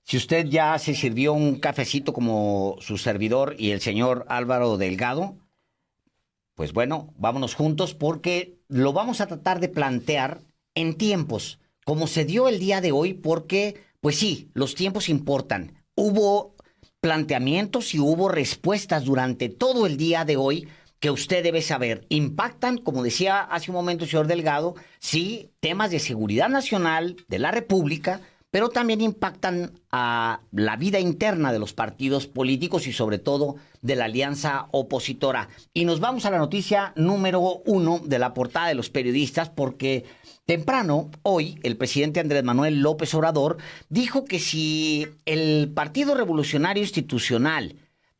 Si usted ya se sirvió un cafecito como su servidor y el señor Álvaro Delgado, pues bueno, vámonos juntos porque lo vamos a tratar de plantear en tiempos, como se dio el día de hoy, porque, pues sí, los tiempos importan. Hubo planteamientos y hubo respuestas durante todo el día de hoy que usted debe saber. Impactan, como decía hace un momento el señor Delgado, sí, temas de seguridad nacional de la República, pero también impactan a la vida interna de los partidos políticos y sobre todo de la alianza opositora. Y nos vamos a la noticia número 1 de la portada de los periodistas porque temprano, hoy, el presidente Andrés Manuel López Obrador dijo que si el Partido Revolucionario Institucional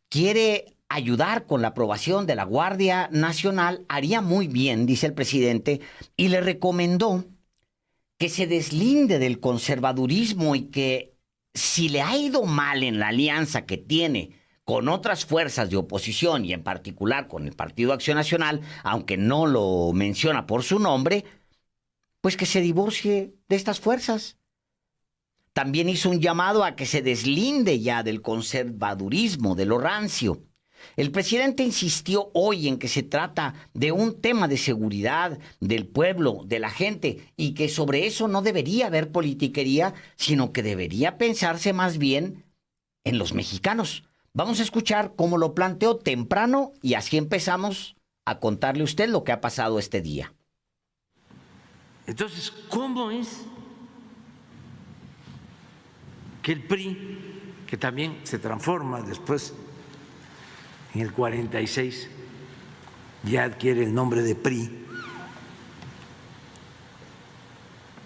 quiere ayudar con la aprobación de la Guardia Nacional, haría muy bien, dice el presidente, y le recomendó que se deslinde del conservadurismo y que si le ha ido mal en la alianza que tiene con otras fuerzas de oposición y en particular con el Partido Acción Nacional, aunque no lo menciona por su nombre, pues que se divorcie de estas fuerzas. También hizo un llamado a que se deslinde ya del conservadurismo, de lo rancio. El presidente insistió hoy en que se trata de un tema de seguridad del pueblo, de la gente, y que sobre eso no debería haber politiquería, sino que debería pensarse más bien en los mexicanos. Vamos a escuchar cómo lo planteó temprano y así empezamos a contarle a usted lo que ha pasado este día. Entonces, ¿cómo es que el PRI, que también se transforma después en el 46, ya adquiere el nombre de PRI,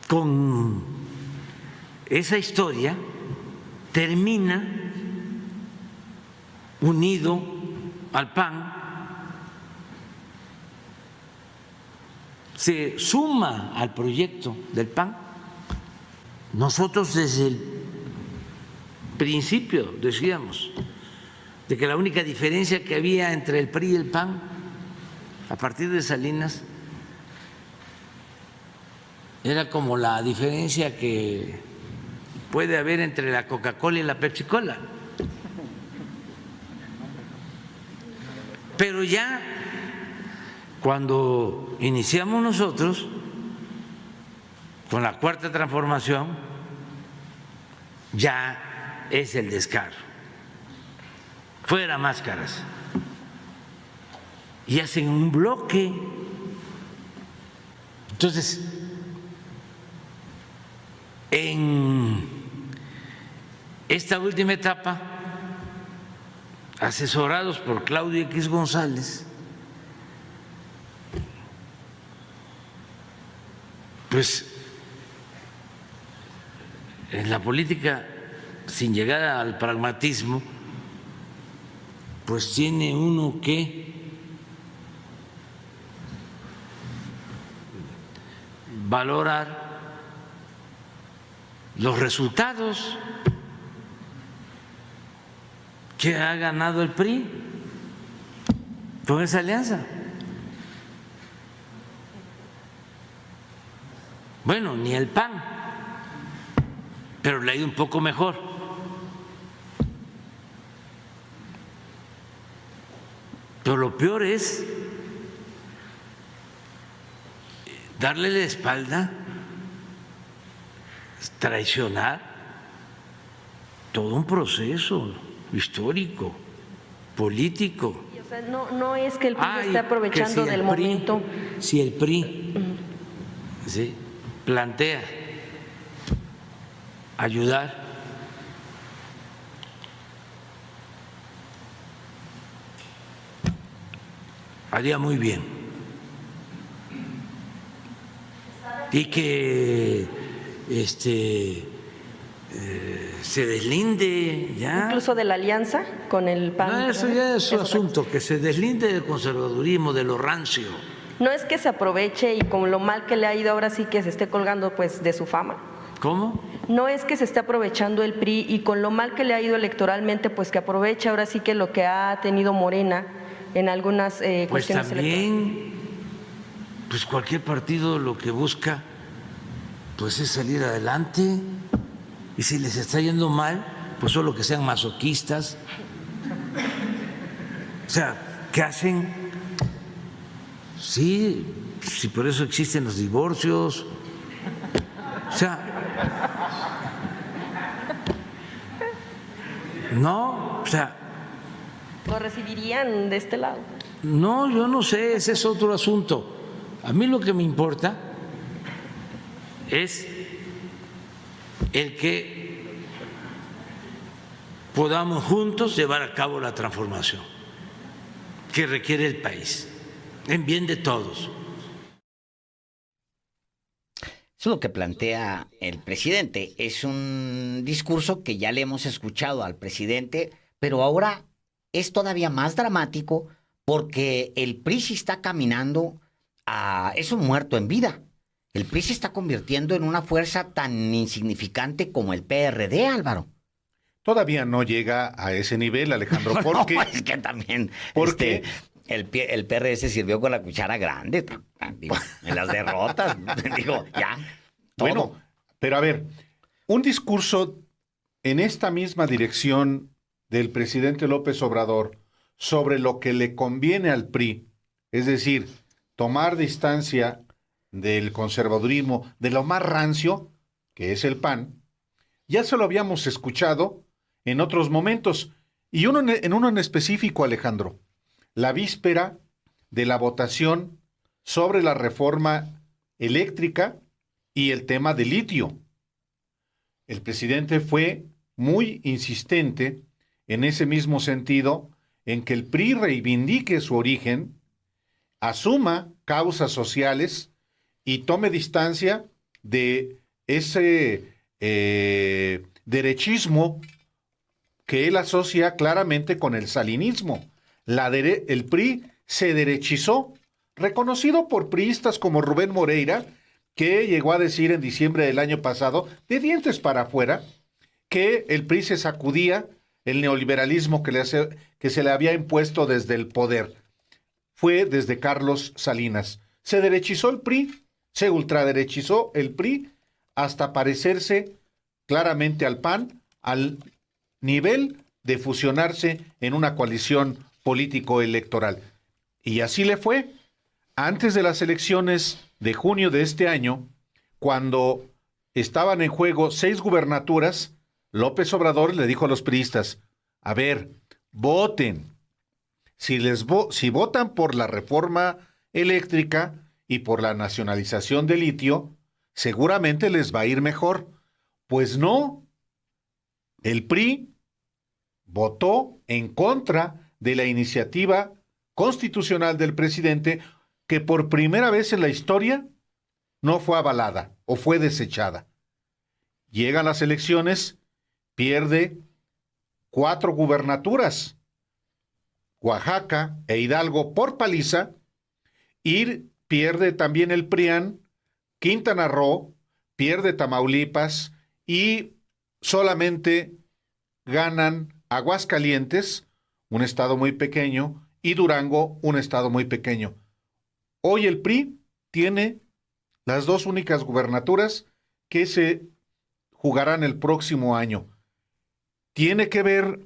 con esa historia termina unido al PAN, se suma al proyecto del PAN? Nosotros desde el principio decíamos de que la única diferencia que había entre el PRI y el PAN a partir de Salinas era como la diferencia que puede haber entre la Coca-Cola y la Pepsi-Cola. Pero ya cuando iniciamos nosotros con la Cuarta Transformación, ya es el descaro. Fuera máscaras. Y hacen un bloque. Entonces, en esta última etapa, asesorados por Claudio X González, pues en la política, sin llegar al pragmatismo, pues tiene uno que valorar los resultados que ha ganado el PRI con esa alianza. Bueno, ni el PAN, pero le ha ido un poco mejor. Pero lo peor es darle la espalda, traicionar todo un proceso histórico, político. O sea, no es que el PRI esté aprovechando del momento. Si el PRI ¿sí? plantea ayudar haría muy bien. Y que se deslinde ya. Incluso de la alianza con el PAN. No, eso ya es su asunto, que se deslinde del conservadurismo, de lo rancio. No es que se aproveche y con lo mal que le ha ido ahora sí que se esté colgando pues de su fama. ¿Cómo? No es que se esté aprovechando el PRI y con lo mal que le ha ido electoralmente pues que aproveche ahora sí que lo que ha tenido Morena en algunas pues cuestiones también, pues cualquier partido lo que busca pues es salir adelante Y si les está yendo mal, pues solo que sean masoquistas. O sea, ¿qué hacen? Sí, por eso existen los divorcios. O sea, no, o sea. ¿Lo recibirían de este lado? No, yo no sé, ese es otro asunto. A mí lo que me importa es el que podamos juntos llevar a cabo la transformación que requiere el país, en bien de todos. Eso es lo que plantea el presidente. Es un discurso que ya le hemos escuchado al presidente, pero ahora es todavía más dramático porque el PRI sí está caminando es un muerto en vida. El PRI se está convirtiendo en una fuerza tan insignificante como el PRD, Álvaro. Todavía no llega a ese nivel, Alejandro, porque... No, es que también porque el PRD se sirvió con la cuchara grande, digo, en las derrotas, digo, ya, todo. Bueno, pero a ver, un discurso en esta misma dirección del presidente López Obrador sobre lo que le conviene al PRI, es decir, tomar distancia del conservadurismo, de lo más rancio, que es el PAN, ya se lo habíamos escuchado en otros momentos, y en uno en específico, Alejandro, la víspera de la votación sobre la reforma eléctrica y el tema del litio. El presidente fue muy insistente en ese mismo sentido, en que el PRI reivindique su origen, asuma causas sociales y tome distancia de ese derechismo que él asocia claramente con el salinismo. El PRI se derechizó, reconocido por priistas como Rubén Moreira, que llegó a decir en diciembre del año pasado, de dientes para afuera, que el PRI se sacudía el neoliberalismo que se le había impuesto desde el poder. Fue desde Carlos Salinas. Se derechizó el PRI, se ultraderechizó el PRI, hasta parecerse claramente al PAN, al nivel de fusionarse en una coalición político-electoral. Y así le fue. Antes de las elecciones de junio de este año, cuando estaban en juego 6 gubernaturas, López Obrador le dijo a los priistas, a ver, voten. Si votan por la reforma eléctrica y por la nacionalización del litio, seguramente les va a ir mejor. Pues no. El PRI votó en contra de la iniciativa constitucional del presidente, que por primera vez en la historia no fue avalada o fue desechada. Llegan las elecciones, pierde 4 gubernaturas, Oaxaca e Hidalgo por paliza, y pierde también el PRIAN, Quintana Roo, pierde Tamaulipas y solamente ganan Aguascalientes, un estado muy pequeño, y Durango, un estado muy pequeño. Hoy el PRI tiene las 2 únicas gubernaturas que se jugarán el próximo año. Tiene que ver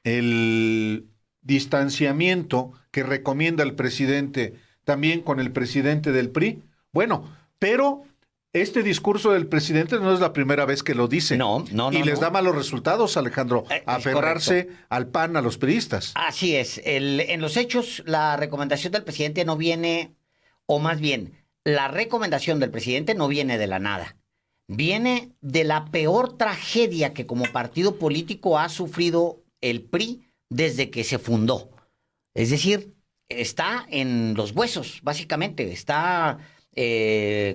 el distanciamiento que recomienda el presidente también con el presidente del PRI. Bueno, pero este discurso del presidente no es la primera vez que lo dice. No. Y les da malos resultados, Alejandro, aferrarse al PAN, a los priistas. Así es. En los hechos, la recomendación del presidente no viene, o más bien, la recomendación del presidente no viene de la nada. Viene de la peor tragedia que como partido político ha sufrido el PRI desde que se fundó. Es decir, está en los huesos, básicamente. Está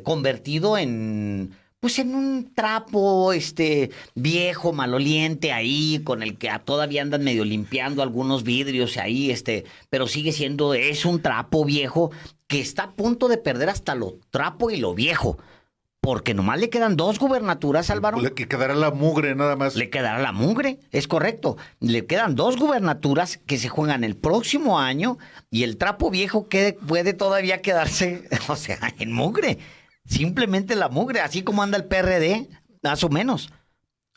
convertido en un trapo viejo, maloliente ahí, con el que todavía andan medio limpiando algunos vidrios ahí, pero sigue siendo, es un trapo viejo que está a punto de perder hasta lo trapo y lo viejo. Porque nomás le quedan 2 gubernaturas, Álvaro. Le quedará la mugre nada más. Le quedará la mugre, es correcto. Le quedan 2 gubernaturas que se juegan el próximo año y el trapo viejo puede todavía quedarse, o sea, en mugre. Simplemente la mugre, así como anda el PRD, más o menos.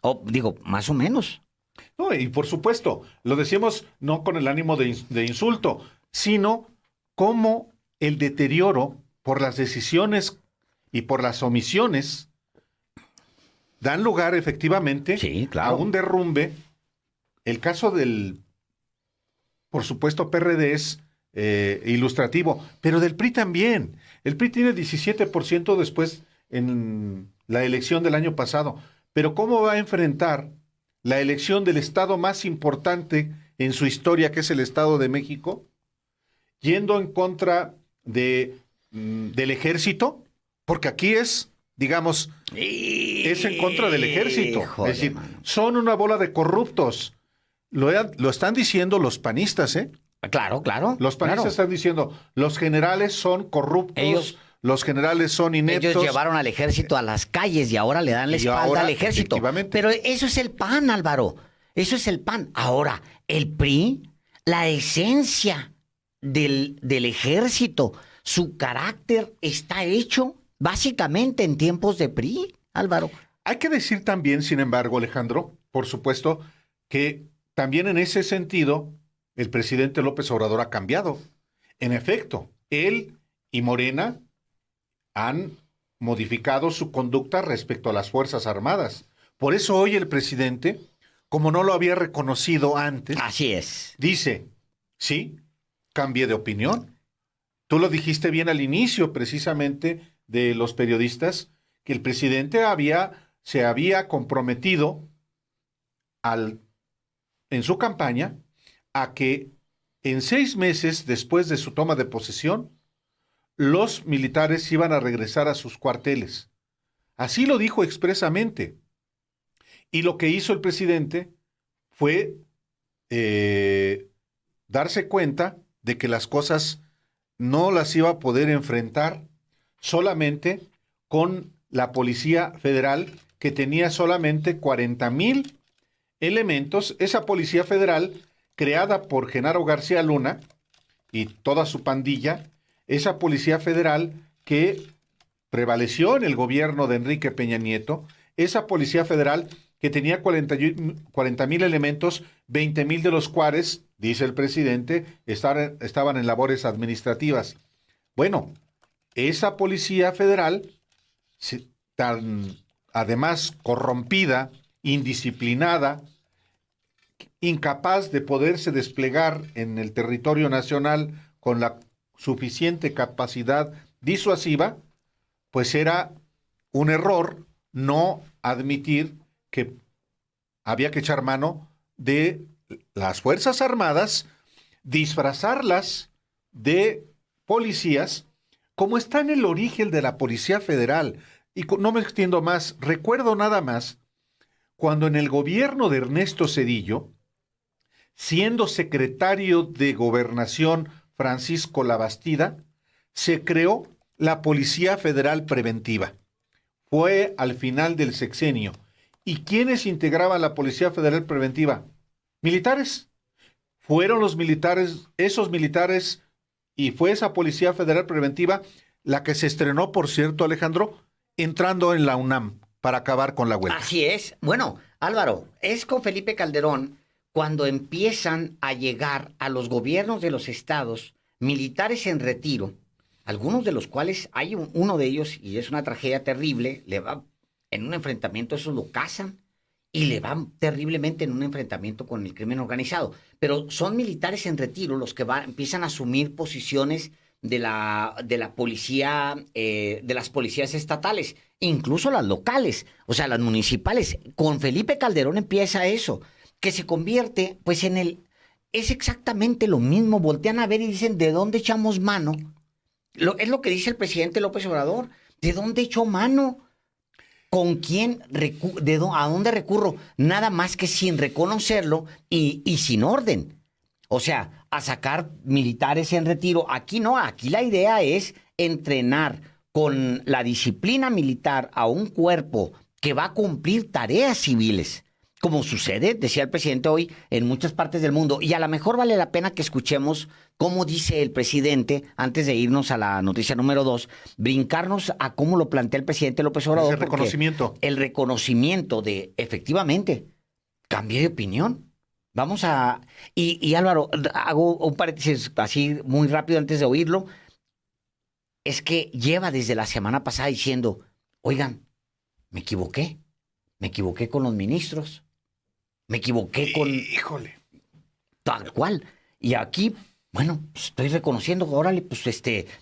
O digo, más o menos. No, y por supuesto, lo decimos no con el ánimo de insulto, sino como el deterioro por las decisiones y por las omisiones dan lugar efectivamente Sí, claro. a un derrumbe. El caso del, por supuesto, PRD es ilustrativo, pero del PRI también. El PRI tiene 17% después en la elección del año pasado. Pero ¿cómo va a enfrentar la elección del estado más importante en su historia, que es el Estado de México, yendo en contra del ejército? Porque aquí es, digamos, es en contra del ejército. Híjole, Es decir, mano. son una bola de corruptos. Lo están diciendo los panistas, ¿eh? Claro, claro. Los panistas claro. están diciendo, los generales son corruptos, Ellos- los generales son ineptos. Ellos llevaron al ejército a las calles y ahora le dan la Y espalda ahora, al ejército. efectivamente. Pero eso es el PAN, Álvaro. Eso es el PAN. Ahora, el PRI, la esencia del ejército, su carácter está hecho básicamente en tiempos de PRI, Álvaro. Hay que decir también, sin embargo, Alejandro, por supuesto, que también en ese sentido el presidente López Obrador ha cambiado. En efecto, él y Morena han modificado su conducta respecto a las Fuerzas Armadas. Por eso hoy el presidente, como no lo había reconocido antes, Así es. dice, sí, cambié de opinión. Tú lo dijiste bien al inicio, precisamente, de los periodistas, que el presidente se había comprometido en su campaña a que en 6 meses después de su toma de posesión, los militares iban a regresar a sus cuarteles. Así lo dijo expresamente. Y lo que hizo el presidente fue darse cuenta de que las cosas no las iba a poder enfrentar solamente con la Policía Federal, que tenía solamente 40,000 elementos. Esa Policía Federal, creada por Genaro García Luna y toda su pandilla, esa Policía Federal que prevaleció en el gobierno de Enrique Peña Nieto, esa Policía Federal que tenía 40,000 elementos, 20,000 de los cuales, dice el presidente, estaban en labores administrativas. Bueno, esa Policía Federal, tan además corrompida, indisciplinada, incapaz de poderse desplegar en el territorio nacional con la suficiente capacidad disuasiva, pues era un error no admitir que había que echar mano de las Fuerzas Armadas, disfrazarlas de policías, como está en el origen de la Policía Federal. Y no me extiendo más, recuerdo nada más cuando en el gobierno de Ernesto Zedillo, siendo secretario de Gobernación Francisco Labastida, se creó la Policía Federal Preventiva. Fue al final del sexenio. ¿Y quiénes integraban la Policía Federal Preventiva? Militares. Fueron los militares, esos militares, y fue esa Policía Federal Preventiva la que se estrenó, por cierto, Alejandro, entrando en la UNAM para acabar con la huelga. Así es. Bueno, Álvaro, es con Felipe Calderón cuando empiezan a llegar a los gobiernos de los estados militares en retiro, algunos de los cuales hay uno de ellos, y es una tragedia terrible, le va en un enfrentamiento, esos lo cazan, y le van terriblemente en un enfrentamiento con el crimen organizado. Pero son militares en retiro los que empiezan a asumir posiciones de la policía, de las policías estatales, incluso las locales, o sea, las municipales. Con Felipe Calderón empieza eso, que se convierte, pues, es exactamente lo mismo. Voltean a ver y dicen, ¿de dónde echamos mano? Es lo que dice el presidente López Obrador. ¿De dónde echó mano? ¿Con quién? ¿A dónde recurro? Nada más que sin reconocerlo y sin orden. O sea, a sacar militares en retiro. Aquí no, aquí la idea es entrenar con la disciplina militar a un cuerpo que va a cumplir tareas civiles, como sucede, decía el presidente hoy, en muchas partes del mundo. Y a lo mejor vale la pena que escuchemos cómo dice el presidente, antes de irnos a la noticia número 2, brincarnos a cómo lo plantea el presidente López Obrador. Ese reconocimiento. El reconocimiento de, efectivamente, cambié de opinión. Vamos a... Y Álvaro, hago un paréntesis así muy rápido antes de oírlo. Es que lleva desde la semana pasada diciendo, oigan, me equivoqué con los ministros, me equivoqué con... Híjole. Tal cual. Y aquí, bueno, pues estoy reconociendo, órale, pues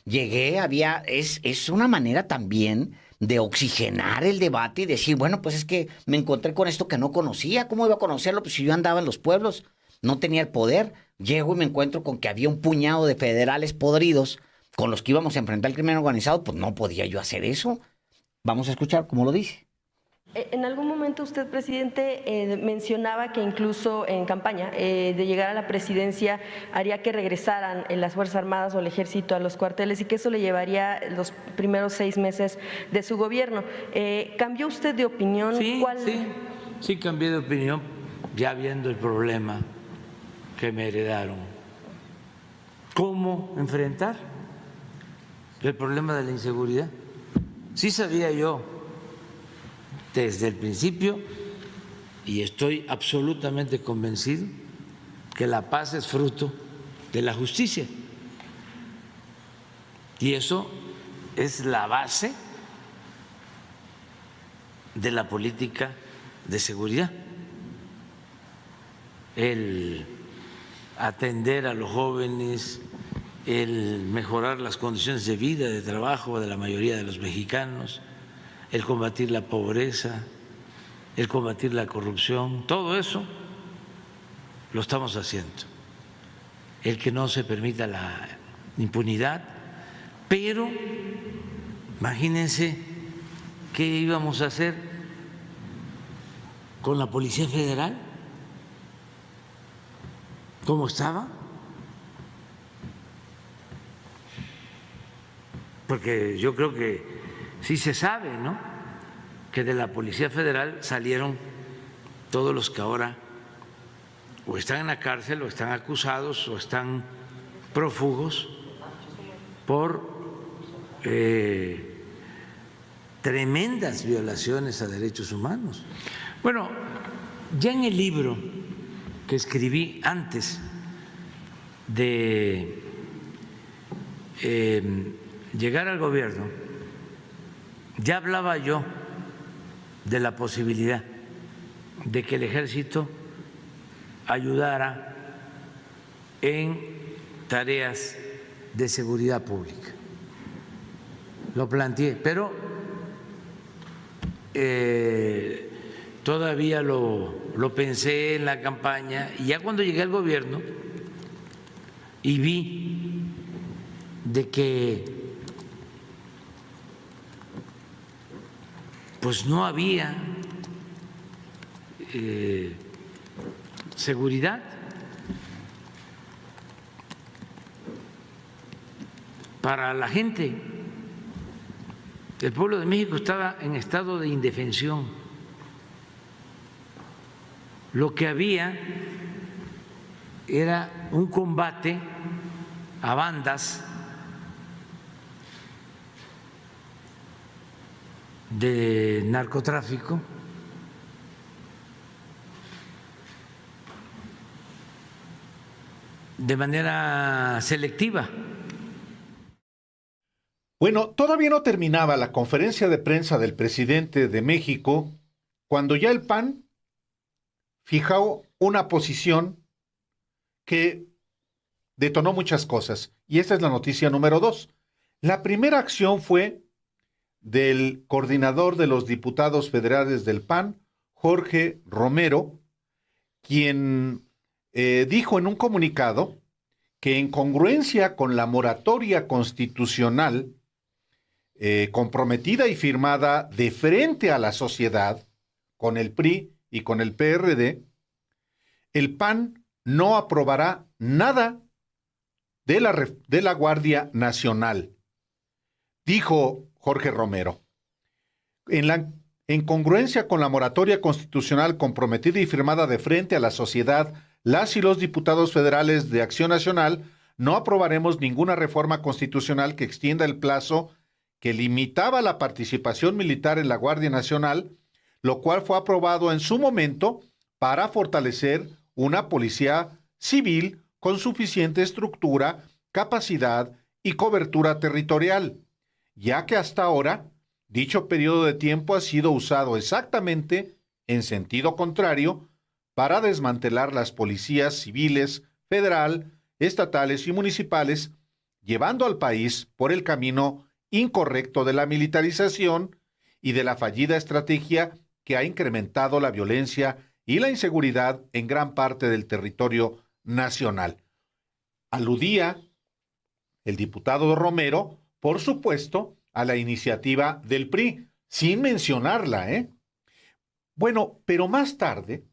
llegué, es una manera también de oxigenar el debate y decir, bueno, pues es que me encontré con esto que no conocía, ¿cómo iba a conocerlo? Pues si yo andaba en los pueblos, no tenía el poder, llego y me encuentro con que había un puñado de federales podridos con los que íbamos a enfrentar el crimen organizado, pues no podía yo hacer eso. Vamos a escuchar cómo lo dice. En algún momento usted, presidente, mencionaba que incluso en campaña de llegar a la presidencia haría que regresaran las Fuerzas Armadas o el Ejército a los cuarteles y que eso le llevaría los primeros 6 meses de su gobierno. ¿Cambió usted de opinión? Sí, cambié de opinión ya viendo el problema que me heredaron. ¿Cómo enfrentar el problema de la inseguridad? Sí sabía yo desde el principio, y estoy absolutamente convencido, que la paz es fruto de la justicia. Y eso es la base de la política de seguridad. El atender a los jóvenes, el mejorar las condiciones de vida, de trabajo de la mayoría de los mexicanos, el combatir la pobreza, el combatir la corrupción, todo eso lo estamos haciendo. El que no se permita la impunidad, pero imagínense qué íbamos a hacer con la Policía Federal, ¿cómo estaba? Porque yo creo que sí se sabe, ¿no?, que de la Policía Federal salieron todos los que ahora o están en la cárcel o están acusados o están prófugos por tremendas violaciones a derechos humanos. Bueno, ya en el libro que escribí antes de llegar al gobierno, ya hablaba yo de la posibilidad de que el ejército ayudara en tareas de seguridad pública. Lo planteé, pero todavía lo pensé en la campaña, y ya cuando llegué al gobierno y vi de que pues no había seguridad, para la gente. El pueblo de México estaba en estado de indefensión. Lo que había era un combate a bandas de narcotráfico, de manera selectiva. Bueno, todavía no terminaba la conferencia de prensa del presidente de México cuando ya el PAN fijó una posición que detonó muchas cosas. Y esta es la noticia número 2. La primera acción fue del coordinador de los diputados federales del PAN, Jorge Romero, quien dijo en un comunicado que en congruencia con la moratoria constitucional comprometida y firmada de frente a la sociedad con el PRI y con el PRD, el PAN no aprobará nada de la Guardia Nacional, dijo Jorge Romero. En congruencia con la moratoria constitucional comprometida y firmada de frente a la sociedad, las y los diputados federales de Acción Nacional no aprobaremos ninguna reforma constitucional que extienda el plazo que limitaba la participación militar en la Guardia Nacional, lo cual fue aprobado en su momento para fortalecer una policía civil con suficiente estructura, capacidad y cobertura territorial, ya que hasta ahora dicho periodo de tiempo ha sido usado exactamente en sentido contrario para desmantelar las policías civiles, federal, estatales y municipales, llevando al país por el camino incorrecto de la militarización y de la fallida estrategia que ha incrementado la violencia y la inseguridad en gran parte del territorio nacional. Aludía el diputado Romero, por supuesto, a la iniciativa del PRI, sin mencionarla, ¿eh? Bueno, pero más tarde,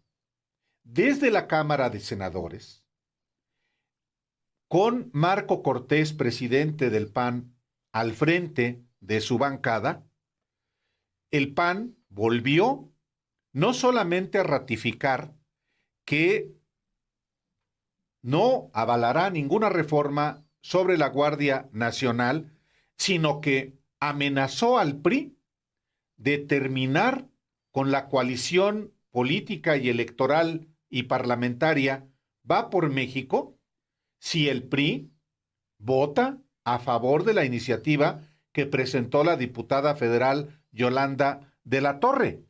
desde la Cámara de Senadores, con Marco Cortés, presidente del PAN, al frente de su bancada, el PAN volvió no solamente a ratificar que no avalará ninguna reforma sobre la Guardia Nacional, sino que amenazó al PRI de terminar con la coalición política y electoral y parlamentaria Va por México si el PRI vota a favor de la iniciativa que presentó la diputada federal Yolanda de la Torre.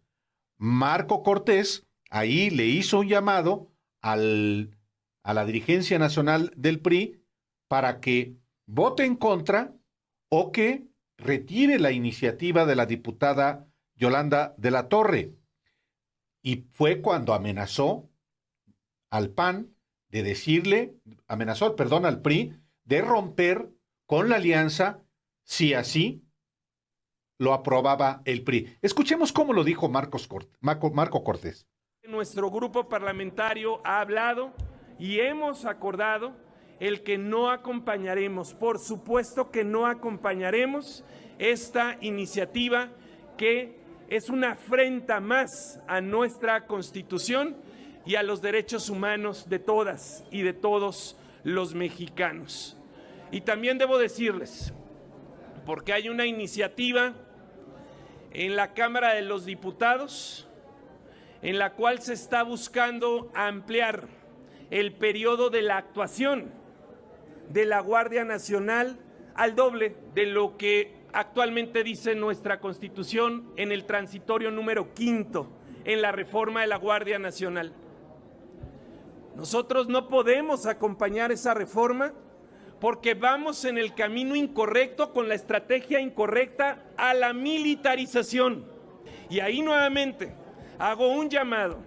Marco Cortés ahí le hizo un llamado a la dirigencia nacional del PRI para que vote en contra o que retire la iniciativa de la diputada Yolanda de la Torre. Y fue cuando amenazó al PAN de decirle, al PRI, de romper con la alianza si así lo aprobaba el PRI. Escuchemos cómo lo dijo Marco Cortés. Nuestro grupo parlamentario ha hablado y hemos acordado el que no acompañaremos, por supuesto que no acompañaremos esta iniciativa que es una afrenta más a nuestra Constitución y a los derechos humanos de todas y de todos los mexicanos. Y también debo decirles, porque hay una iniciativa en la Cámara de los Diputados en la cual se está buscando ampliar el periodo de la actuación de la Guardia Nacional al doble de lo que actualmente dice nuestra Constitución en el transitorio número 5 en la reforma de la Guardia Nacional. Nosotros no podemos acompañar esa reforma porque vamos en el camino incorrecto con la estrategia incorrecta a la militarización. Y ahí nuevamente hago un llamado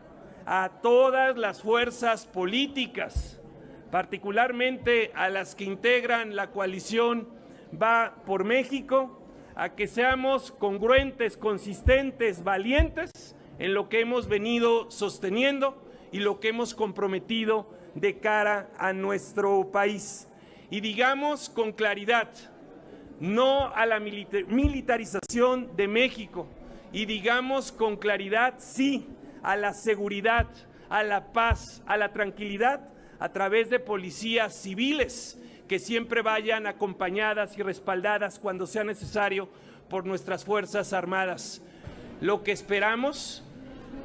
a todas las fuerzas políticas, particularmente a las que integran la coalición Va por México, a que seamos congruentes, consistentes, valientes en lo que hemos venido sosteniendo y lo que hemos comprometido de cara a nuestro país. Y digamos con claridad, no a la militarización de México. Y digamos con claridad, sí, a la seguridad, a la paz, a la tranquilidad, a través de policías civiles que siempre vayan acompañadas y respaldadas cuando sea necesario por nuestras Fuerzas Armadas. Lo que esperamos,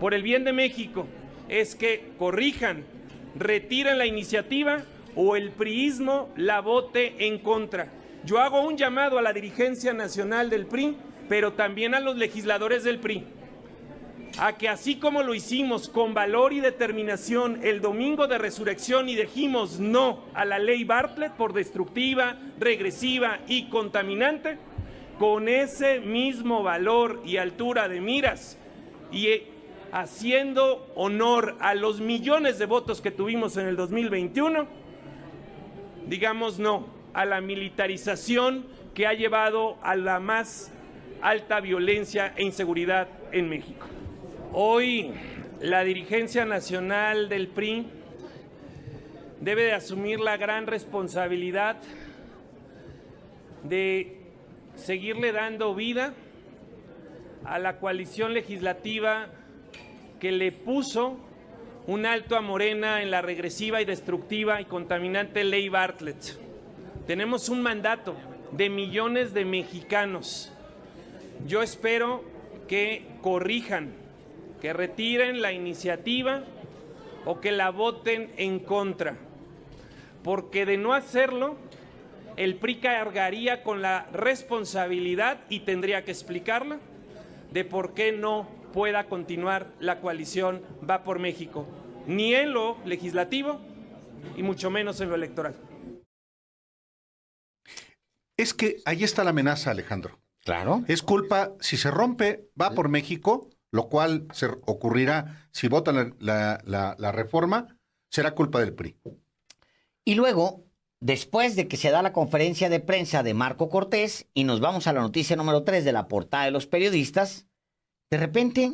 por el bien de México, es que corrijan, retiren la iniciativa o el priismo la vote en contra. Yo hago un llamado a la dirigencia nacional del PRI, pero también a los legisladores del PRI, a que así como lo hicimos con valor y determinación el domingo de resurrección y dijimos no a la ley Bartlett por destructiva, regresiva y contaminante, con ese mismo valor y altura de miras y haciendo honor a los millones de votos que tuvimos en el 2021, digamos no a la militarización que ha llevado a la más alta violencia e inseguridad en México. Hoy la dirigencia nacional del PRI debe de asumir la gran responsabilidad de seguirle dando vida a la coalición legislativa que le puso un alto a Morena en la regresiva y destructiva y contaminante ley Bartlett. Tenemos un mandato de millones de mexicanos. Yo espero que corrijan, que retiren la iniciativa o que la voten en contra, porque de no hacerlo, el PRI cargaría con la responsabilidad, y tendría que explicarla, de por qué no pueda continuar la coalición Va por México, ni en lo legislativo y mucho menos en lo electoral. Es que ahí está la amenaza, Alejandro. Claro. Es culpa, si se rompe, Va por México, lo cual se ocurrirá si votan la reforma, será culpa del PRI. Y luego, después de que se da la conferencia de prensa de Marco Cortés y nos vamos a la noticia número 3 de la portada de los periodistas, de repente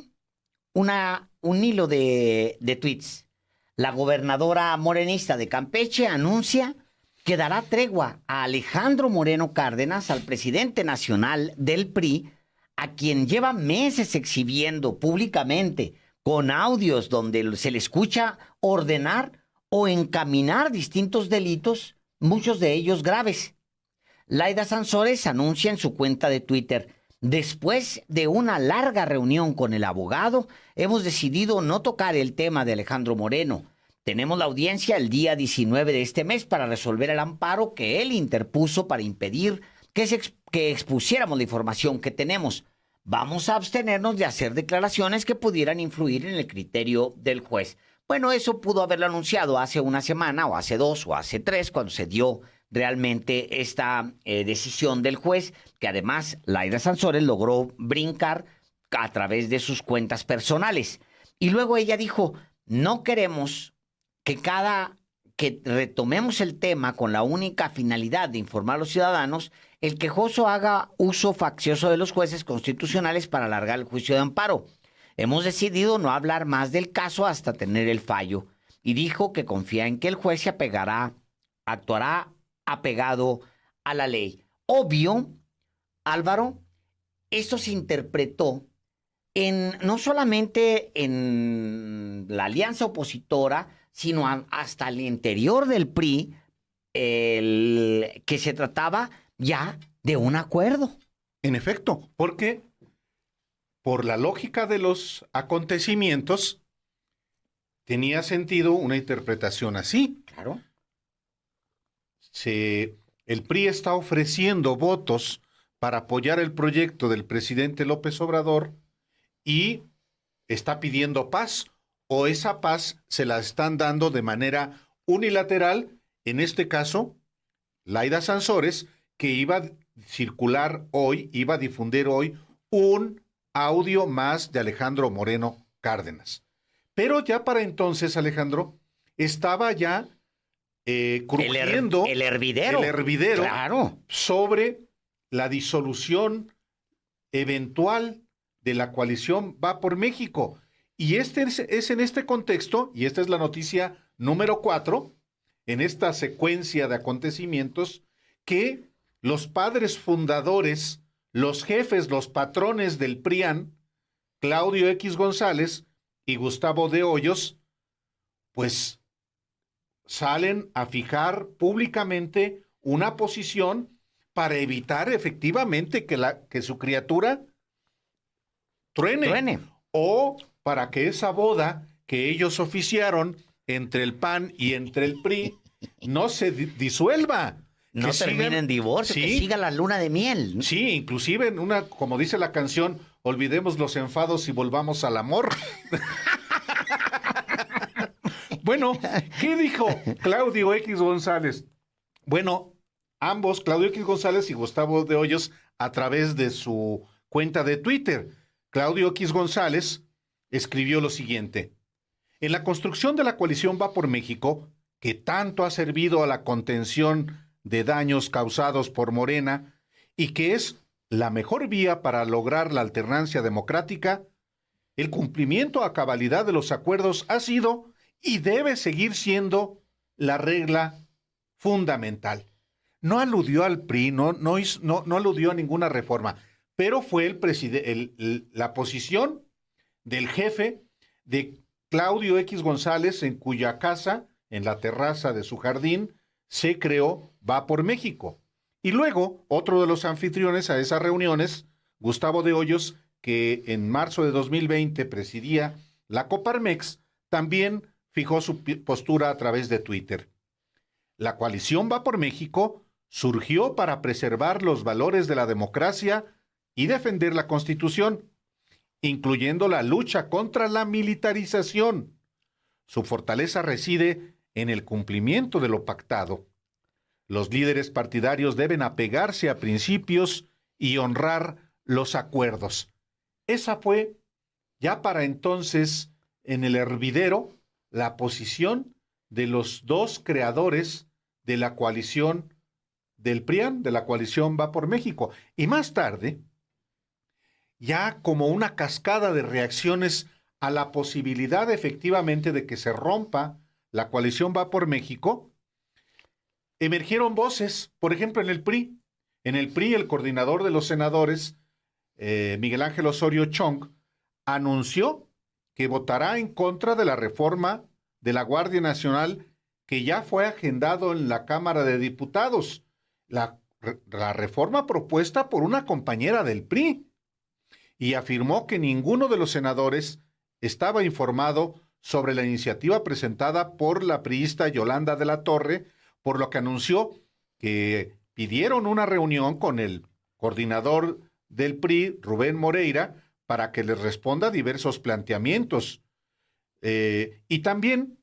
un hilo de tweets. La gobernadora morenista de Campeche anuncia que dará tregua a Alejandro Moreno Cárdenas, al presidente nacional del PRI, a quien lleva meses exhibiendo públicamente con audios donde se le escucha ordenar o encaminar distintos delitos, muchos de ellos graves. Laida Sansores anuncia en su cuenta de Twitter: después de una larga reunión con el abogado, hemos decidido no tocar el tema de Alejandro Moreno. Tenemos la audiencia el día 19 de este mes para resolver el amparo que él interpuso para impedir que expusiéramos la información que tenemos. Vamos a abstenernos de hacer declaraciones que pudieran influir en el criterio del juez. Bueno, eso pudo haberlo anunciado hace una semana, o hace 2, o hace 3, cuando se dio realmente esta decisión del juez, que además Laida Sansores logró brincar a través de sus cuentas personales. Y luego ella dijo: no queremos que retomemos el tema con la única finalidad de informar a los ciudadanos, el quejoso haga uso faccioso de los jueces constitucionales para alargar el juicio de amparo. Hemos decidido no hablar más del caso hasta tener el fallo. Y dijo que confía en que el juez actuará apegado a la ley. Obvio, Álvaro, esto se interpretó no solamente en la alianza opositora, sino hasta el interior del PRI, que se trataba ya de un acuerdo. En efecto, porque por la lógica de los acontecimientos tenía sentido una interpretación así. Claro. El PRI está ofreciendo votos para apoyar el proyecto del presidente López Obrador y está pidiendo paz, o esa paz se la están dando de manera unilateral, en este caso, Laida Sansores, que iba a difundir hoy un audio más de Alejandro Moreno Cárdenas. Pero ya para entonces, Alejandro, estaba ya crujiendo el hervidero, claro, sobre la disolución eventual de la coalición Va por México. Y es en este contexto, y esta es la noticia número 4, en esta secuencia de acontecimientos, que los padres fundadores, los jefes, los patrones del PRIAN, Claudio X González y Gustavo de Hoyos, pues salen a fijar públicamente una posición para evitar efectivamente que su criatura truene. O para que esa boda que ellos oficiaron entre el PAN y entre el PRI no se disuelva. No termine en divorcio, que siga la luna de miel. Sí, inclusive en como dice la canción, olvidemos los enfados y volvamos al amor. Bueno, ¿qué dijo Claudio X González? Bueno, ambos, Claudio X González y Gustavo de Hoyos, a través de su cuenta de Twitter. Claudio X González escribió lo siguiente: en la construcción de la coalición Va por México, que tanto ha servido a la contención de daños causados por Morena y que es la mejor vía para lograr la alternancia democrática, el cumplimiento a cabalidad de los acuerdos ha sido y debe seguir siendo la regla fundamental. No aludió al PRI, no aludió a ninguna reforma. pero fue la posición del jefe de Claudio X González, en cuya casa, en la terraza de su jardín, se creó Va por México. Y luego, otro de los anfitriones a esas reuniones, Gustavo de Hoyos, que en marzo de 2020 presidía la Coparmex, también fijó su postura a través de Twitter. La coalición Va por México surgió para preservar los valores de la democracia y defender la Constitución, incluyendo la lucha contra la militarización. Su fortaleza reside en el cumplimiento de lo pactado. Los líderes partidarios deben apegarse a principios y honrar los acuerdos. Esa fue, ya para entonces, en el hervidero, la posición de los dos creadores de la coalición del PRIAN, de la coalición Va por México. Y más tarde, ya como una cascada de reacciones a la posibilidad efectivamente de que se rompa la coalición Va por México, emergieron voces, por ejemplo, en el PRI. En el PRI, el coordinador de los senadores, Miguel Ángel Osorio Chong, anunció que votará en contra de la reforma de la Guardia Nacional que ya fue agendado en la Cámara de Diputados, la reforma propuesta por una compañera del PRI, y afirmó que ninguno de los senadores estaba informado sobre la iniciativa presentada por la priista Yolanda de la Torre, por lo que anunció que pidieron una reunión con el coordinador del PRI, Rubén Moreira, para que les responda diversos planteamientos. Y también,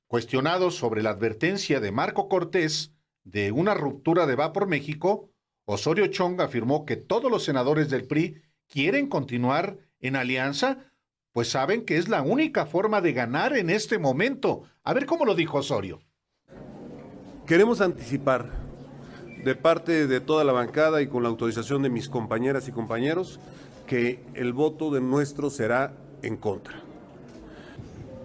cuestionado sobre la advertencia de Marco Cortés de una ruptura de Va por México, Osorio Chong afirmó que todos los senadores del PRI quieren continuar en alianza, pues saben que es la única forma de ganar en este momento. A ver cómo lo dijo Osorio. Queremos anticipar de parte de toda la bancada y con la autorización de mis compañeras y compañeros que el voto de nuestro será en contra.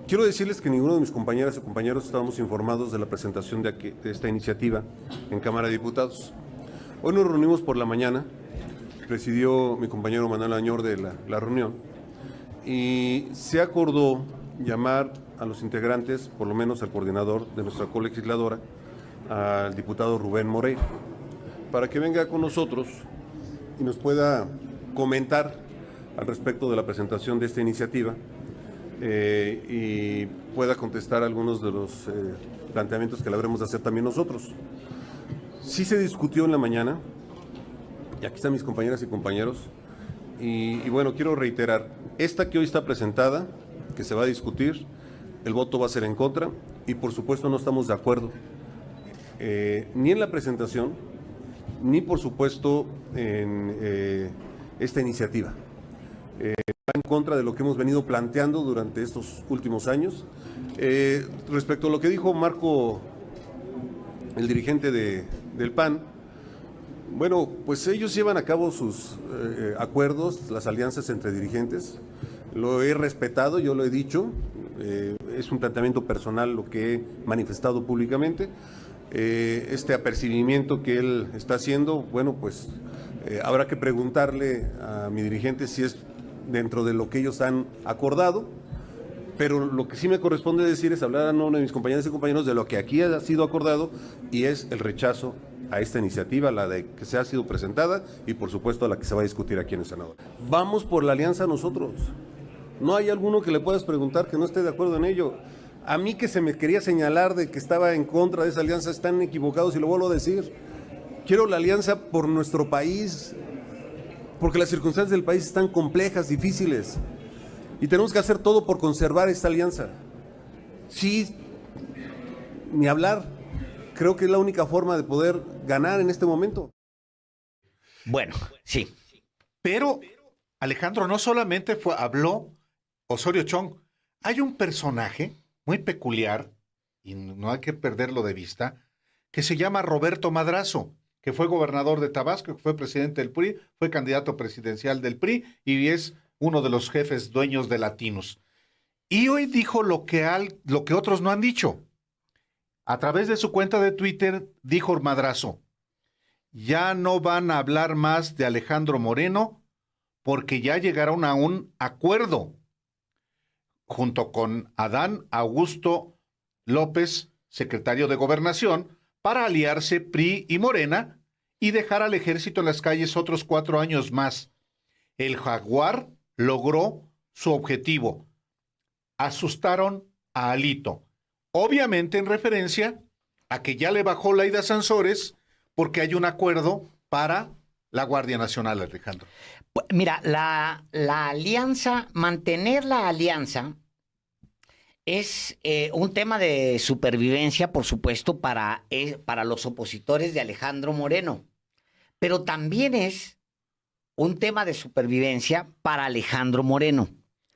Quiero decirles que ninguno de mis compañeras y compañeros estábamos informados de la presentación de esta iniciativa en Cámara de Diputados. Hoy nos reunimos por la mañana, presidió mi compañero Manuel Añor de la reunión, y se acordó llamar a los integrantes, por lo menos al coordinador de nuestra colegisladora, al diputado Rubén Moreira, para que venga con nosotros y nos pueda comentar al respecto de la presentación de esta iniciativa y pueda contestar algunos de los planteamientos que le habremos de hacer también nosotros. Sí se discutió en la mañana, y aquí están mis compañeras y compañeros, y bueno, quiero reiterar, esta que hoy está presentada, que se va a discutir, el voto va a ser en contra, y por supuesto no estamos de acuerdo ni en la presentación, ni por supuesto en esta iniciativa. Va en contra de lo que hemos venido planteando durante estos últimos años. Respecto a lo que dijo Marco, el dirigente del PAN, bueno, pues ellos llevan a cabo sus acuerdos, las alianzas entre dirigentes. Lo he respetado, yo lo he dicho, es un planteamiento personal lo que he manifestado públicamente. Este apercibimiento que él está haciendo, bueno, pues habrá que preguntarle a mi dirigente si es dentro de lo que ellos han acordado, pero lo que sí me corresponde decir es hablar a nombre de mis compañeras y compañeros de lo que aquí ha sido acordado, y es el rechazo a esta iniciativa, la de que se ha sido presentada, y por supuesto a la que se va a discutir aquí en el Senado. Vamos por la alianza nosotros. No hay alguno que le puedas preguntar que no esté de acuerdo en ello. A mí que se me quería señalar de que estaba en contra de esa alianza, están equivocados y lo vuelvo a decir. Quiero la alianza por nuestro país, porque las circunstancias del país están complejas, difíciles, y tenemos que hacer todo por conservar esta alianza. Sí, ni hablar. Creo que es la única forma de poder ganar en este momento. Bueno, sí. Pero, Alejandro, no solamente habló Osorio Chong. Hay un personaje muy peculiar, y no hay que perderlo de vista, que se llama Roberto Madrazo, que fue gobernador de Tabasco, que fue presidente del PRI, fue candidato presidencial del PRI y es uno de los jefes dueños de Latinos. Y hoy dijo lo que otros no han dicho. A través de su cuenta de Twitter dijo Madrazo: ya no van a hablar más de Alejandro Moreno porque ya llegaron a un acuerdo junto con Adán Augusto López, secretario de Gobernación, para aliarse PRI y Morena y dejar al ejército en las calles otros 4 años más. El Jaguar logró su objetivo. Asustaron a Alito. Obviamente en referencia a que ya le bajó Laida Sansores porque hay un acuerdo para la Guardia Nacional, Alejandro. Mira, la alianza, mantener la alianza es un tema de supervivencia, por supuesto, para los opositores de Alejandro Moreno, pero también es un tema de supervivencia para Alejandro Moreno.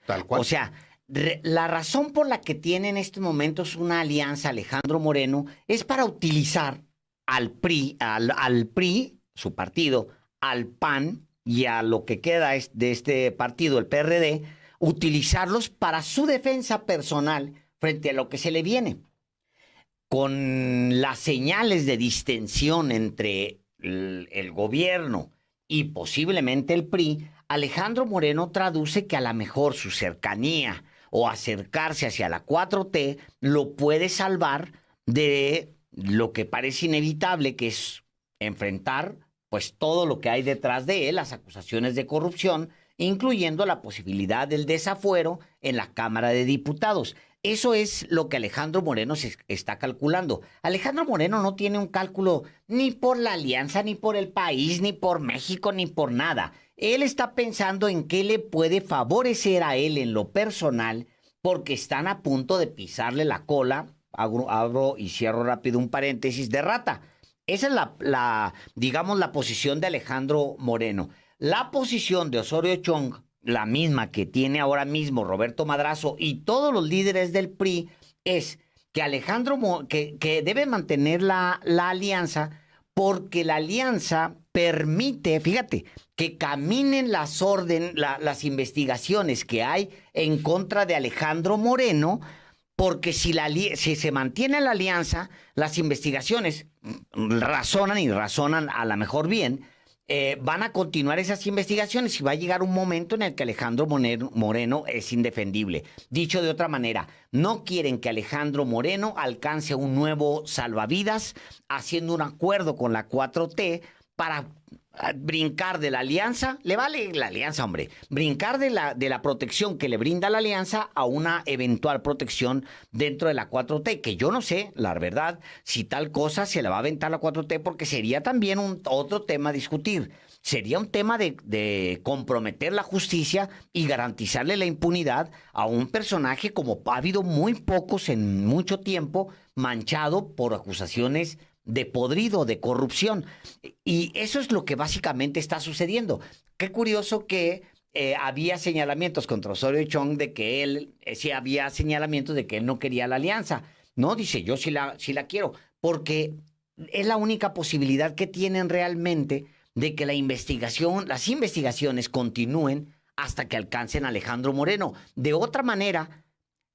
Tal cual. O sea, la razón por la que tiene en estos momentos una alianza Alejandro Moreno es para utilizar al PRI, al PRI, su partido, al PAN y a lo que queda de este partido, el PRD, utilizarlos para su defensa personal frente a lo que se le viene. Con las señales de distensión entre el gobierno y posiblemente el PRI, Alejandro Moreno traduce que a lo mejor su cercanía o acercarse hacia la 4T lo puede salvar de lo que parece inevitable, que es enfrentar pues todo lo que hay detrás de él, las acusaciones de corrupción, incluyendo la posibilidad del desafuero en la Cámara de Diputados. Eso es lo que Alejandro Moreno se está calculando. Alejandro Moreno no tiene un cálculo ni por la alianza, ni por el país, ni por México, ni por nada. Él está pensando en qué le puede favorecer a él en lo personal, porque están a punto de pisarle la cola, abro y cierro rápido un paréntesis, de rata. Esa es digamos, la posición de Alejandro Moreno. La posición de Osorio Chong, la misma que tiene ahora mismo Roberto Madrazo y todos los líderes del PRI, es que que debe mantener la alianza, porque la alianza permite, fíjate, que caminen las investigaciones que hay en contra de Alejandro Moreno, porque si se mantiene la alianza, las investigaciones razonan a lo mejor bien, van a continuar esas investigaciones y va a llegar un momento en el que Alejandro Moreno es indefendible. Dicho de otra manera, no quieren que Alejandro Moreno alcance un nuevo salvavidas haciendo un acuerdo con la 4T para brincar de la alianza, le vale la alianza, hombre, brincar de la protección que le brinda la alianza a una eventual protección dentro de la 4T, que yo no sé, la verdad, si tal cosa se la va a aventar la 4T, porque sería también otro tema a discutir. Sería un tema de comprometer la justicia y garantizarle la impunidad a un personaje como ha habido muy pocos en mucho tiempo, manchado por acusaciones de podrido, de corrupción. Y eso es lo que básicamente está sucediendo. Qué curioso que había señalamientos contra Osorio Chong de que él, sí había señalamientos de que él no quería la alianza. No, dice, yo sí la quiero, porque es la única posibilidad que tienen realmente de que las investigaciones continúen hasta que alcancen a Alejandro Moreno. De otra manera,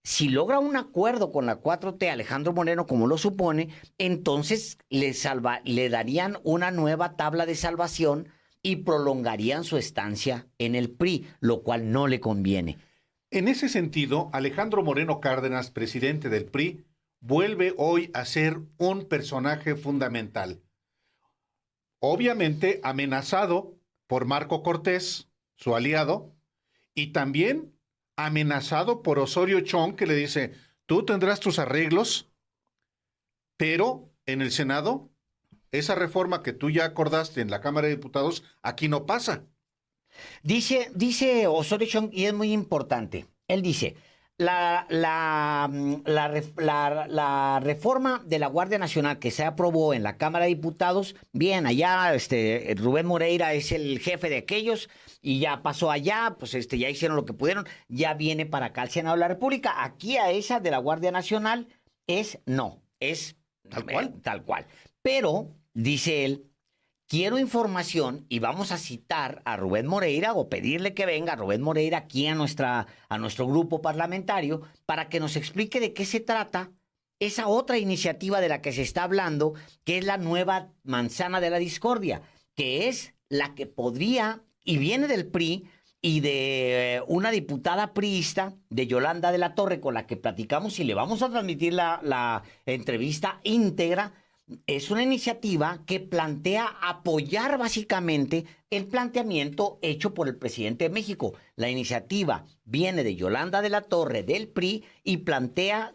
si logra un acuerdo con la 4T, Alejandro Moreno, como lo supone, entonces le darían una nueva tabla de salvación y prolongarían su estancia en el PRI, lo cual no le conviene. En ese sentido, Alejandro Moreno Cárdenas, presidente del PRI, vuelve hoy a ser un personaje fundamental. Obviamente amenazado por Marco Cortés, su aliado, y también amenazado por Osorio Chong, que le dice, tú tendrás tus arreglos, pero en el Senado, esa reforma que tú ya acordaste en la Cámara de Diputados, aquí no pasa. Dice Osorio Chong, y es muy importante, él dice, la reforma de la Guardia Nacional que se aprobó en la Cámara de Diputados, bien, allá Rubén Moreira es el jefe de aquellos y ya pasó allá, pues ya hicieron lo que pudieron, ya viene para acá al Senado de la República. Aquí a esa de la Guardia Nacional es tal cual. Pero, dice él, quiero información y vamos a citar a Rubén Moreira o pedirle que venga Rubén Moreira aquí a nuestro grupo parlamentario para que nos explique de qué se trata esa otra iniciativa de la que se está hablando, que es la nueva manzana de la discordia, que es la que podría, y viene del PRI, y de una diputada priista, de Yolanda de la Torre, con la que platicamos y le vamos a transmitir la entrevista íntegra. Es una iniciativa que plantea apoyar básicamente el planteamiento hecho por el presidente de México. La iniciativa viene de Yolanda de la Torre, del PRI, y plantea,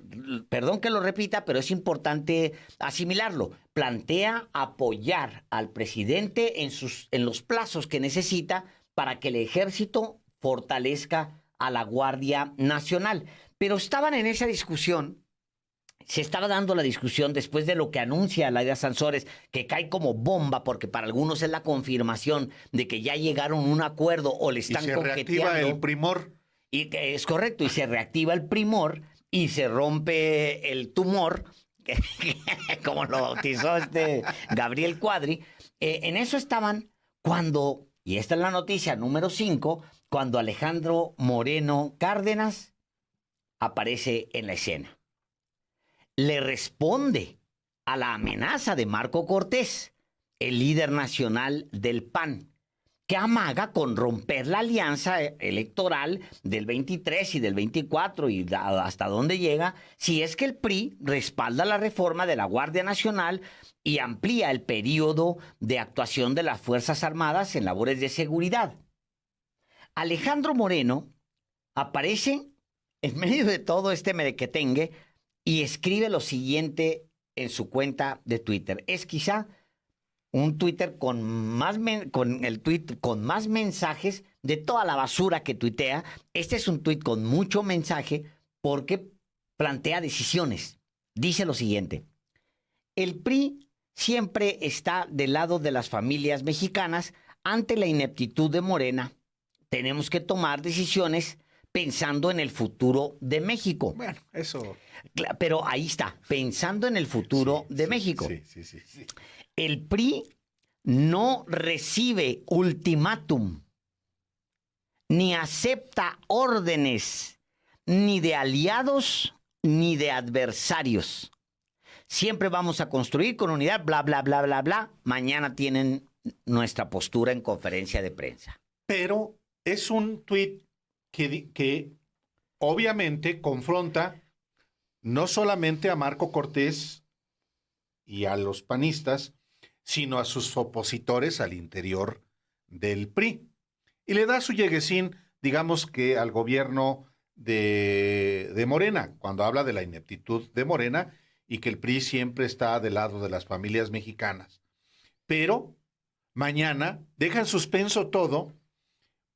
perdón que lo repita, pero es importante asimilarlo, plantea apoyar al presidente en los plazos que necesita para que el ejército fortalezca a la Guardia Nacional. Pero estaban en esa discusión. Se estaba dando la discusión después de lo que anuncia Laida Sansores, que cae como bomba, porque para algunos es la confirmación de que ya llegaron a un acuerdo o le están coqueteando. Y se reactiva el primor. Y es correcto, y se reactiva el primor y se rompe el tumor, como lo bautizó Gabriel Cuadri. En eso estaban cuando, y esta es la noticia número 5, cuando Alejandro Moreno Cárdenas aparece en la escena. Le responde a la amenaza de Marco Cortés, el líder nacional del PAN, que amaga con romper la alianza electoral del 23 y del 24 y hasta dónde llega, si es que el PRI respalda la reforma de la Guardia Nacional y amplía el periodo de actuación de las Fuerzas Armadas en labores de seguridad. Alejandro Moreno aparece en medio de todo este merequetengue y escribe lo siguiente en su cuenta de Twitter. Es quizá un Twitter con el tweet con más mensajes de toda la basura que tuitea. Este es un tweet con mucho mensaje porque plantea decisiones. Dice lo siguiente: el PRI siempre está del lado de las familias mexicanas ante la ineptitud de Morena. Tenemos que tomar decisiones pensando en el futuro de México. Bueno, eso. Pero ahí está, pensando en el futuro de México. Sí. El PRI no recibe ultimátum, ni acepta órdenes, ni de aliados, ni de adversarios. Siempre vamos a construir con unidad, bla, bla, bla, bla, bla. Mañana tienen nuestra postura en conferencia de prensa. Pero es un tuit que obviamente confronta no solamente a Marco Cortés y a los panistas, sino a sus opositores al interior del PRI. Y le da su lleguesín, digamos que al gobierno de Morena, cuando habla de la ineptitud de Morena y que el PRI siempre está del lado de las familias mexicanas. Pero mañana deja en suspenso todo,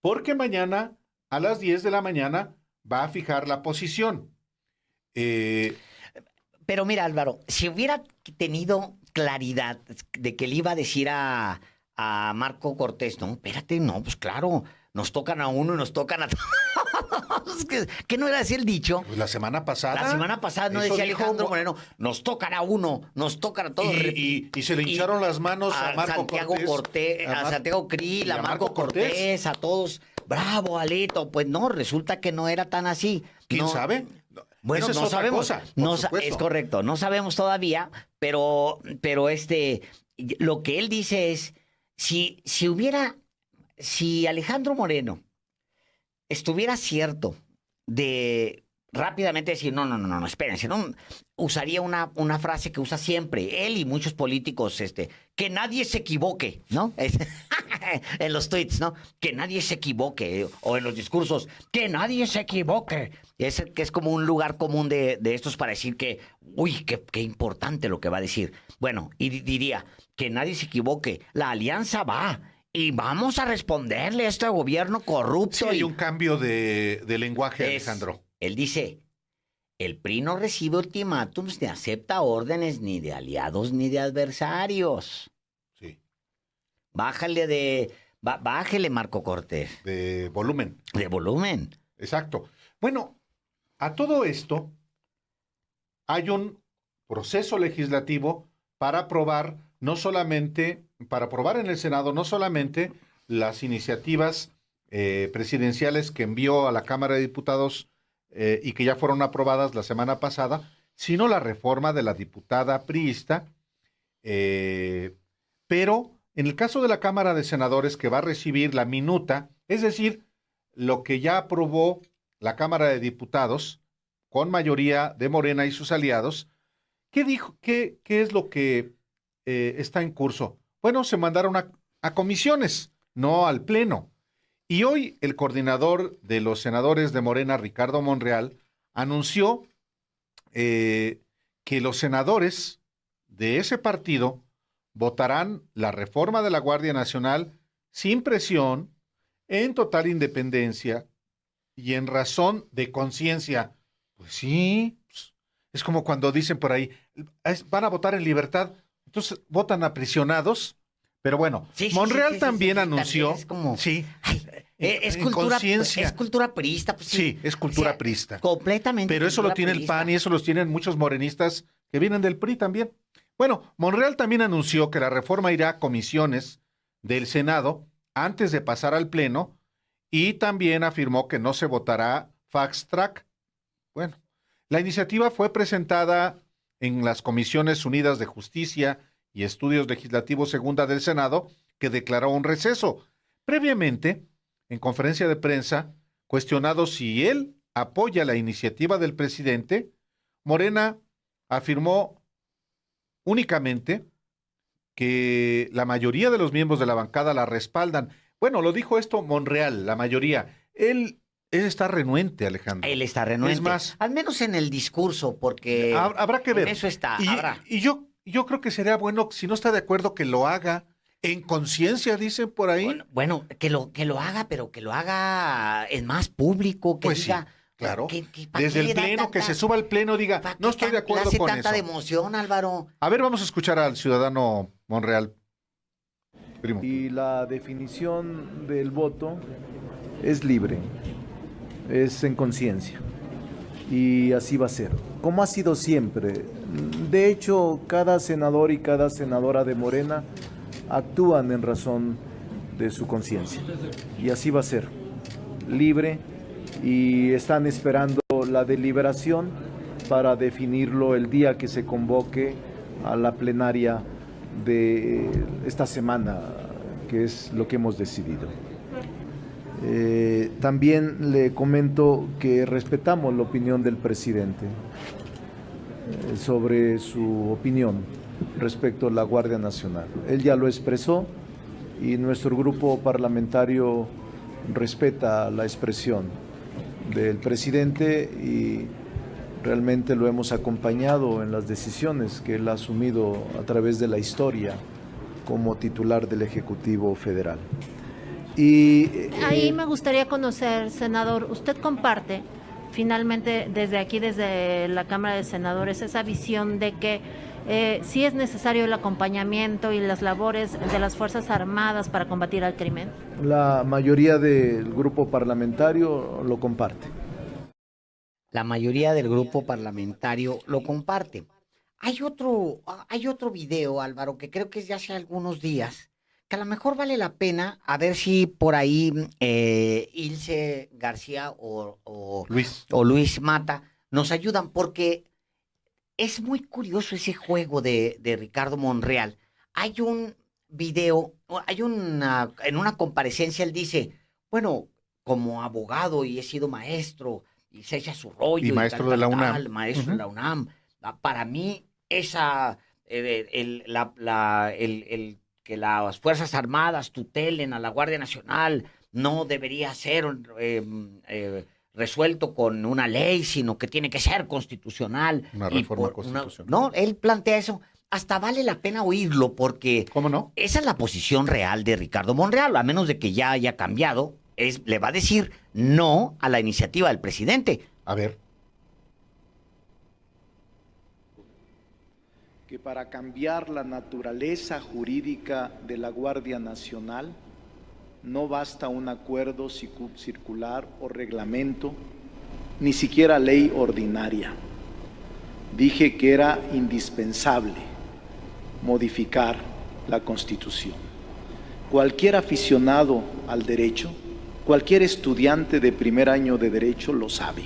porque mañana a las 10 de la mañana va a fijar la posición. Pero mira, Álvaro, si hubiera tenido claridad de que le iba a decir a Marco Cortés, no, espérate, no, pues claro, nos tocan a uno y nos tocan a todos. ¿Qué no era así el dicho? Pues la semana pasada. La semana pasada no decía Alejandro Moreno, nos tocan a uno, nos tocan a todos. Y se le hincharon las manos a Marco Santiago Cortés, a Santiago Krill, a Marco Cortés, a todos. Bravo, Alito. Pues no, resulta que no era tan así. ¿Quién sabe? Bueno, no sabemos. Es correcto, no sabemos todavía, pero lo que él dice es, si Alejandro Moreno estuviera cierto de rápidamente decir, no, espérense, no, usaría una frase que usa siempre él y muchos políticos, que nadie se equivoque, ¿no? En los tweets, ¿no? Que nadie se equivoque, o en los discursos, que nadie se equivoque. Que es como un lugar común de estos para decir que, uy, qué importante lo que va a decir. Bueno, y diría, que nadie se equivoque, la alianza va, y vamos a responderle a este gobierno corrupto. Sí, hay un cambio de lenguaje, Alejandro. Él dice, el PRI no recibe ultimátums, ni acepta órdenes, ni de aliados, ni de adversarios. Sí. Bájale, Marco Cortés. De volumen. De volumen. Exacto. Bueno, a todo esto hay un proceso legislativo para aprobar en el Senado no solamente las iniciativas presidenciales que envió a la Cámara de Diputados y que ya fueron aprobadas la semana pasada, sino la reforma de la diputada priista, pero en el caso de la Cámara de Senadores, que va a recibir la minuta, es decir, lo que ya aprobó la Cámara de Diputados con mayoría de Morena y sus aliados, ¿qué dijo? ¿Qué es lo que está en curso? Bueno, se mandaron a comisiones, no al Pleno. Y hoy el coordinador de los senadores de Morena, Ricardo Monreal, anunció que los senadores de ese partido votarán la reforma de la Guardia Nacional sin presión, en total independencia y en razón de conciencia. Pues sí, es como cuando dicen por ahí, van a votar en libertad, entonces votan aprisionados. Pero bueno, Sí, Monreal también anunció, también es como, sí, es en cultura, conciencia. es cultura priista. Pues Sí, es cultura O sea, priista. Completamente. Pero eso lo cultura tiene el priista. PAN y eso los tienen muchos morenistas que vienen del PRI también. Bueno, Monreal también anunció que la reforma irá a comisiones del Senado antes de pasar al Pleno y también afirmó que no se votará fast track. Bueno, la iniciativa fue presentada en las Comisiones Unidas de Justicia y Estudios Legislativos Segunda del Senado, que declaró un receso. Previamente, en conferencia de prensa, cuestionado si él apoya la iniciativa del presidente, Morena afirmó únicamente que la mayoría de los miembros de la bancada la respaldan. Bueno, lo dijo esto Monreal, la mayoría. Él está renuente, Alejandro. Él está renuente. Es más, al menos en el discurso, porque habrá que ver. en eso está, Y, habrá. y yo creo que sería bueno, si no está de acuerdo, que lo haga en conciencia, dicen por ahí. Bueno, que lo haga, pero que lo haga en más público, que Pues sí, diga. claro. ¿para Desde qué le el da Pleno, que tanta- se suba al Pleno, diga, ¿para qué no estoy de acuerdo le hace con tanta eso. de emoción, Álvaro? A ver, vamos a escuchar al ciudadano Monreal. Primo. Y la definición del voto es libre, es en conciencia. Y así va a ser, como ha sido siempre. De hecho, cada senador y cada senadora de Morena actúan en razón de su conciencia. Y así va a ser, libre, y están esperando la deliberación para definirlo el día que se convoque a la plenaria de esta semana, que es lo que hemos decidido. También le comento que respetamos la opinión del presidente sobre su opinión respecto a la Guardia Nacional. Él ya lo expresó y nuestro grupo parlamentario respeta la expresión del presidente y realmente lo hemos acompañado en las decisiones que él ha asumido a través de la historia como titular del Ejecutivo Federal. Y ahí me gustaría conocer, senador, usted comparte finalmente desde aquí, desde la Cámara de Senadores, esa visión de que sí es necesario el acompañamiento y las labores de las Fuerzas Armadas para combatir al crimen. la mayoría del grupo parlamentario lo comparte. La mayoría del grupo parlamentario lo comparte. Hay otro video, Álvaro, que creo que es de hace algunos días, que a lo mejor vale la pena, a ver si por ahí Ilse García o Luis Mata nos ayudan, porque es muy curioso ese juego de Ricardo Monreal. Hay un video, en una comparecencia él dice, bueno, como abogado y he sido maestro, y se echa su rollo. Y maestro de la UNAM. Maestro de la UNAM. Para mí, que las Fuerzas Armadas tutelen a la Guardia Nacional no debería ser resuelto con una ley, sino que tiene que ser constitucional. Una reforma constitucional. No, él plantea eso. Hasta vale la pena oírlo, porque ¿cómo no? esa es la posición real de Ricardo Monreal, a menos de que ya haya cambiado. Le va a decir no a la iniciativa del presidente. A ver. Que para cambiar la naturaleza jurídica de la Guardia Nacional no basta un acuerdo circular o reglamento, ni siquiera ley ordinaria. Dije que era indispensable modificar la Constitución. Cualquier aficionado al derecho, cualquier estudiante de primer año de derecho lo sabe.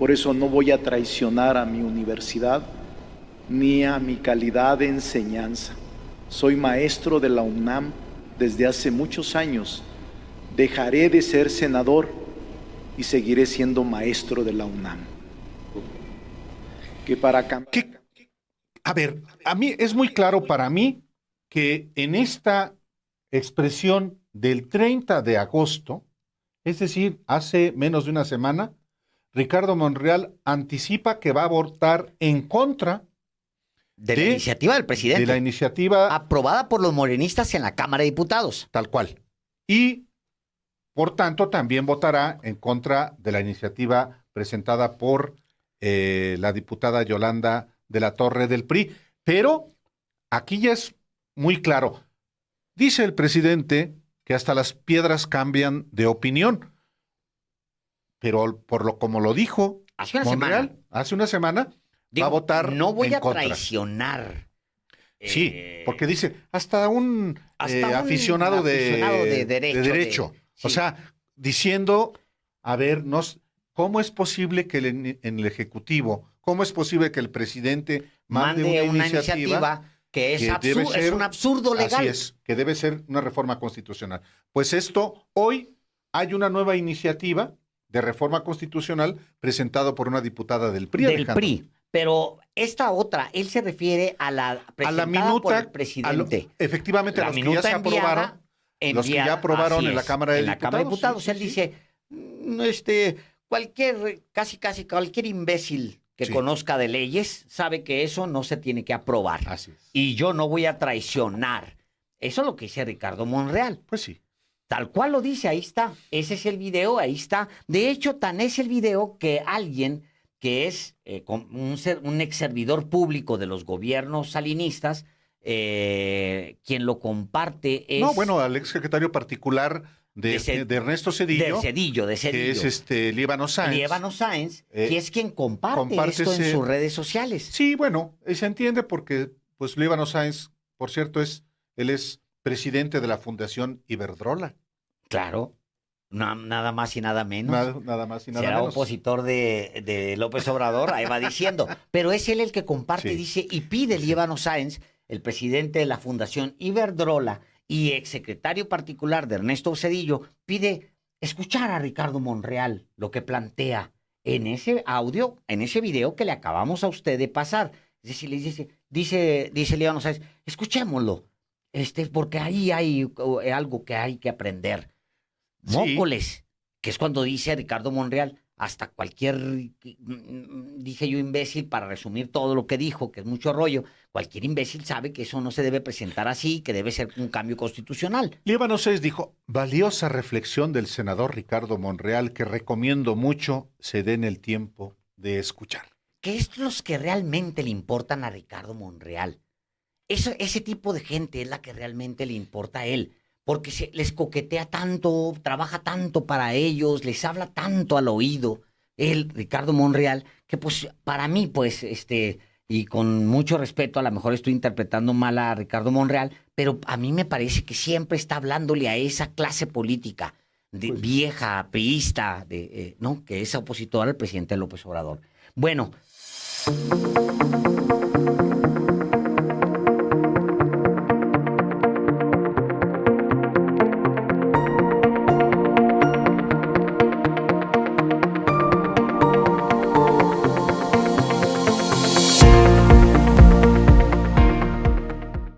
Por eso no voy a traicionar a mi universidad ni a mi calidad de enseñanza. Soy maestro de la UNAM desde hace muchos años. Dejaré de ser senador y seguiré siendo maestro de la UNAM. Que para cambiar... A ver, a mí es muy claro para mí que en esta expresión del 30 de agosto, es decir, hace menos de una semana, Ricardo Monreal anticipa que va a votar en contra de la iniciativa del presidente. De la iniciativa aprobada por los morenistas en la Cámara de Diputados. Tal cual. Y, por tanto, también votará en contra de la iniciativa presentada por la diputada Yolanda de la Torre del PRI. Pero aquí ya es muy claro. Dice el presidente que hasta las piedras cambian de opinión. Pero como lo dijo hace una Monreal, hace una semana, va a votar no voy en a contra. Traicionar. Sí, porque dice, hasta un aficionado de derecho. Sí. O sea, diciendo, a ver, ¿cómo es posible que en el Ejecutivo, cómo es posible que el presidente mande una iniciativa que es un absurdo legal? Así es, que debe ser una reforma constitucional. Pues hoy hay una nueva iniciativa de reforma constitucional presentado por una diputada del PRI. Del PRI. Pero esta otra, él se refiere a la presentada por el presidente. Efectivamente, los que ya se aprobaron, los que ya aprobaron en la Cámara de Diputados. En la Cámara de Diputados, él dice, casi cualquier imbécil que conozca de leyes sabe que eso no se tiene que aprobar. Así es. Y yo no voy a traicionar. Eso es lo que dice Ricardo Monreal. Pues sí. Tal cual lo dice, ahí está. Ese es el video, ahí está. De hecho, tan es el video que alguien que es un ex servidor público de los gobiernos salinistas, quien lo comparte es... No, bueno, al ex secretario particular de Ernesto Zedillo. De Zedillo. Que es Líbano Sáenz. Líbano Sáenz, que es quien comparte esto en sus redes sociales. Sí, bueno, se entiende porque, pues, Líbano Sáenz, por cierto, él es presidente de la Fundación Iberdrola. Claro. Nada más y nada menos. Nada más y nada Será menos. opositor de López Obrador, ahí va diciendo. Pero es él el que comparte, dice, y pide Líbano Sáenz, el presidente de la Fundación Iberdrola y exsecretario particular de Ernesto Zedillo, pide escuchar a Ricardo Monreal lo que plantea en ese audio, en ese video que le acabamos a usted de pasar. Es decir, le dice Líbano Sáenz, escuchémoslo, porque ahí hay algo que hay que aprender. Mócoles, que es cuando dice Ricardo Monreal, hasta cualquier, dije yo imbécil para resumir todo lo que dijo, que es mucho rollo, cualquier imbécil sabe que eso no se debe presentar así, que debe ser un cambio constitucional. Líbano Sáenz dijo, valiosa reflexión del senador Ricardo Monreal que recomiendo mucho se den el tiempo de escuchar. ¿Qué es los que realmente le importan a Ricardo Monreal? Ese tipo de gente es la que realmente le importa a él. Porque les coquetea tanto, trabaja tanto para ellos, les habla tanto al oído, Ricardo Monreal, que pues para mí, pues, y con mucho respeto, a lo mejor estoy interpretando mal a Ricardo Monreal, pero a mí me parece que siempre está hablándole a esa clase política, vieja, priista, ¿no? Que es opositora al presidente López Obrador. Bueno.